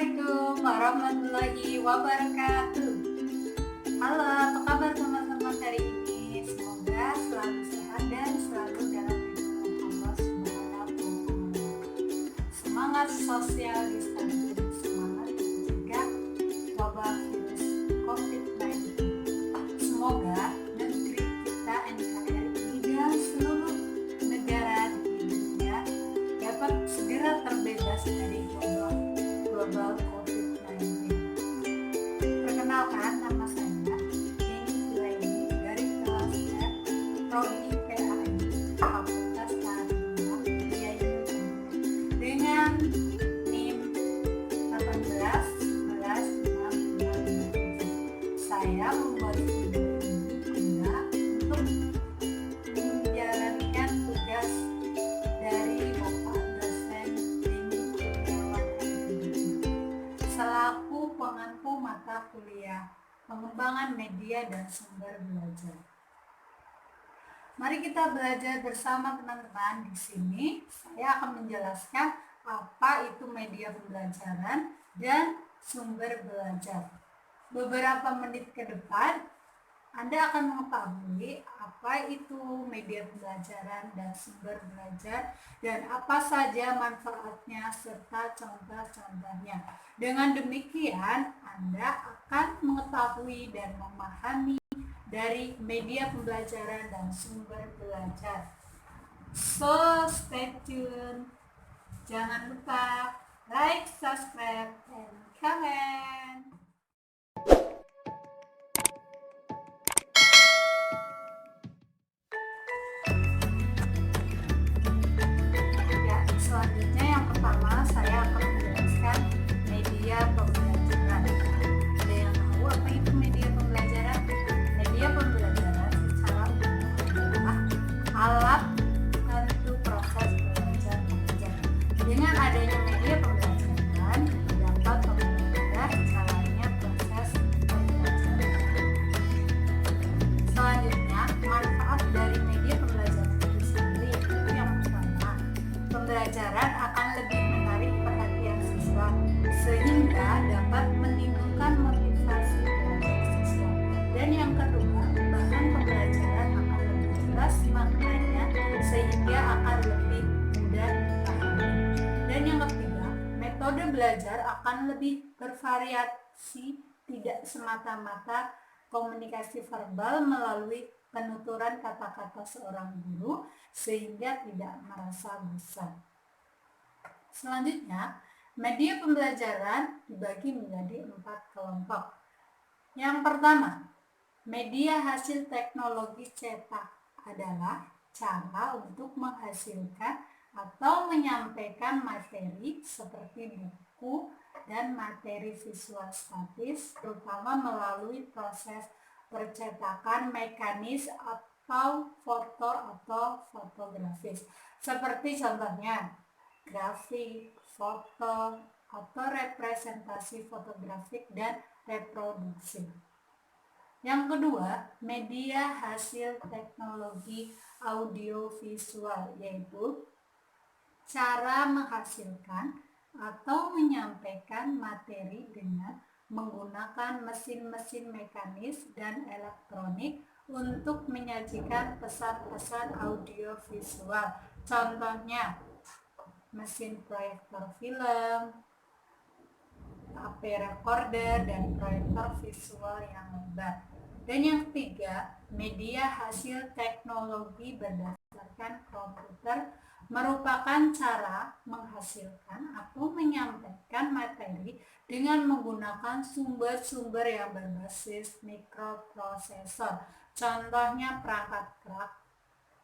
Assalamualaikum warahmatullahi wabarakatuh. Halo, apa kabar teman-teman hari ini? Semoga selalu sehat dan selalu dalam lindungan Allah Subhanahu wa Ta'ala. Semangat social distancing, semangat mencegah wabah virus COVID-19. Semoga negeri kita NKRI dan seluruh negara di dunia dapat segera terbebas dari global COVID-19. Perkenalkan, nama saya Jenny Sulaini dari kelas F Prodi PAI Fakultas Kehakiman Media Indonesia dengan NIM 181165. Saya membuat video ini guna untuk menjalankan tugas dari Bapak dosen Denny selaku pengampu mata kuliah pengembangan media dan sumber belajar. Mari kita belajar bersama teman-teman. Di sini saya akan menjelaskan apa itu media pembelajaran dan sumber belajar. Beberapa menit ke depan Anda akan mengetahui apa itu media pembelajaran dan sumber belajar dan apa saja manfaatnya serta contoh-contohnya. Dengan demikian, Anda akan mengetahui dan memahami dari media pembelajaran dan sumber belajar. So, stay tune. Jangan lupa like, subscribe, and comment. Selanjutnya yang pertama saya akan menjelaskan media pembelajaran. Ada yang tahu apa itu media pembelajaran? Media pembelajaran secara umum adalah alat untuk proses belajar mengajar. Dengan adanya media pembelajaran dapat mempermudah jalannya proses pembelajaran. Selanjutnya, manfaat dari media pembelajaran itu sendiri itu yang pertama, pembelajaran akan lebih menarik perhatian siswa sehingga dapat menimbulkan motivasi belajar siswa. Dan yang kedua, bahan pembelajaran akan lebih jelas maknanya sehingga akan lebih mudah dipahami. Dan yang ketiga, metode belajar akan lebih bervariasi, tidak semata-mata komunikasi verbal melalui penuturan kata-kata seorang guru sehingga tidak merasa bosan. Selanjutnya, media pembelajaran dibagi menjadi 4 kelompok. Yang pertama, media hasil teknologi cetak adalah cara untuk menghasilkan atau menyampaikan materi seperti buku dan materi visual statis, terutama melalui proses percetakan mekanis atau foto atau fotografis. Seperti contohnya grafik, foto, atau representasi fotografik dan reproduksi. Yang kedua, media hasil teknologi audiovisual, yaitu cara menghasilkan atau menyampaikan materi dengan menggunakan mesin-mesin mekanis dan elektronik untuk menyajikan pesan-pesan audiovisual. Contohnya, mesin proyektor film, HP recorder, dan proyektor visual yang lebar. Dan yang ketiga, media hasil teknologi berdasarkan komputer merupakan cara menghasilkan atau menyampaikan materi dengan menggunakan sumber-sumber yang berbasis mikroprosesor. Contohnya perangkat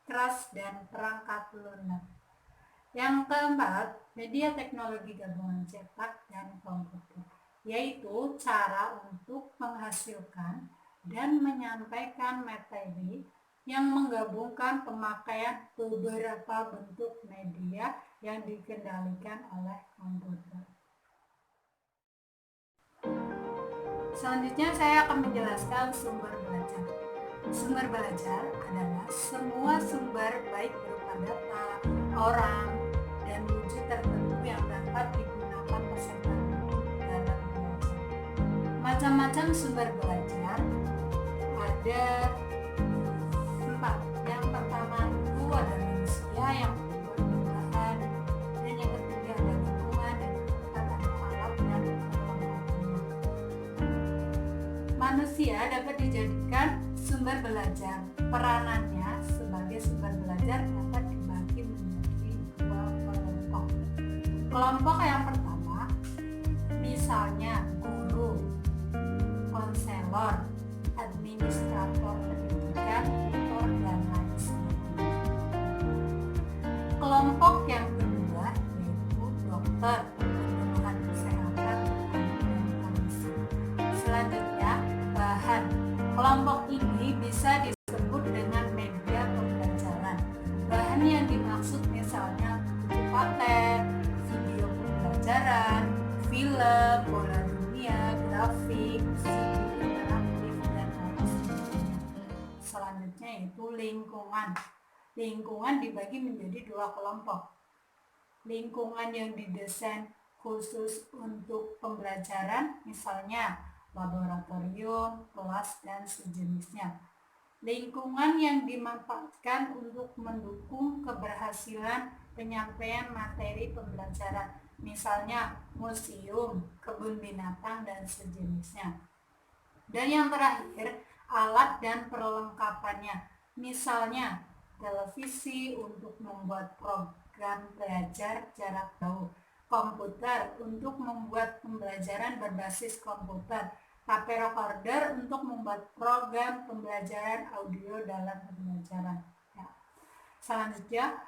keras dan perangkat lunak. Yang keempat, media teknologi gabungan cetak dan komputer, yaitu cara untuk menghasilkan dan menyampaikan materi yang menggabungkan pemakaian beberapa bentuk media yang dikendalikan oleh komputer. Selanjutnya saya akan menjelaskan sumber belajar. Sumber belajar adalah semua sumber baik berupa data, orang, dan wujud tertentu yang dapat digunakan peserta Macam-macam sumber belajar ada 4. Yang pertama itu ada manusia, yang kedua ada bahan, dan yang ketiga ada lingkungan, dan yang keempat ada alat dan perlengkapannya. Manusia dapat dijadikan sumber belajar. Peranannya sebagai sumber belajar dapat dibagi menjadi 2 kelompok. Kelompok yang pertama, misalnya guru, konselor, administrator pendidikan, tutor, dan lain sebagainya. Kelompok yang kedua yaitu dokter, penyuluhan kesehatan, dan komisi. Selanjutnya, bahan. Kelompok ini bisa disebut dengan media pembelajaran. Bahan yang dimaksud misalnya buku paket, video pembelajaran, film, bola dunia, grafik, CD interaktif, dan lain sebagainya. Selanjutnya yaitu lingkungan. Lingkungan dibagi menjadi 2 kelompok. Lingkungan yang didesain khusus untuk pembelajaran, misalnya laboratorium, kelas, dan sejenisnya. Lingkungan yang dimanfaatkan untuk mendukung keberhasilan penyampaian materi pembelajaran, misalnya museum, kebun binatang, dan sejenisnya. Dan yang terakhir, alat dan perlengkapannya, misalnya televisi untuk membuat program belajar jarak jauh, komputer untuk membuat pembelajaran berbasis komputer, tape recorder untuk membuat program pembelajaran audio dalam pembelajaran. Ya. Selanjutnya,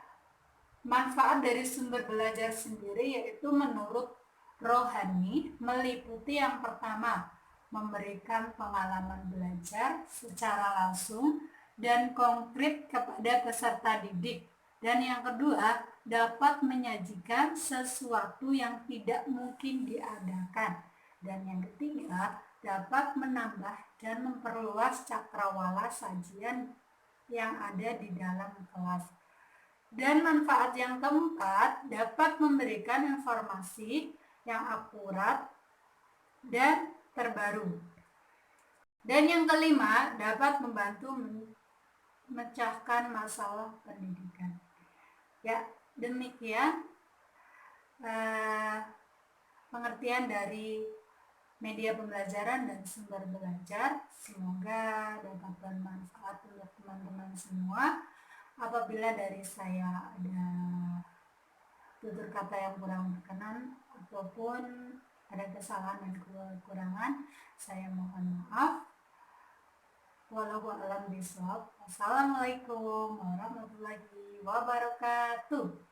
manfaat dari sumber belajar sendiri yaitu menurut Rohani meliputi yang pertama, memberikan pengalaman belajar secara langsung dan konkret kepada peserta didik. Dan yang kedua, dapat menyajikan sesuatu yang tidak mungkin diadakan. Dan yang ketiga, dapat menambah dan memperluas cakrawala sajian yang ada di dalam kelas. Dan manfaat yang keempat, dapat memberikan informasi yang akurat dan terbaru. Dan yang kelima, dapat membantu memecahkan masalah pendidikan. Ya, demikian pengertian dari media pembelajaran dan sumber belajar. Semoga dapat bermanfaat untuk teman-teman semua. Apabila dari saya ada tutur kata yang kurang berkenan ataupun ada kesalahan dan kekurangan, saya mohon maaf. Wallahu a'lam bishawab. Wassalamualaikum warahmatullahi wabarakatuh.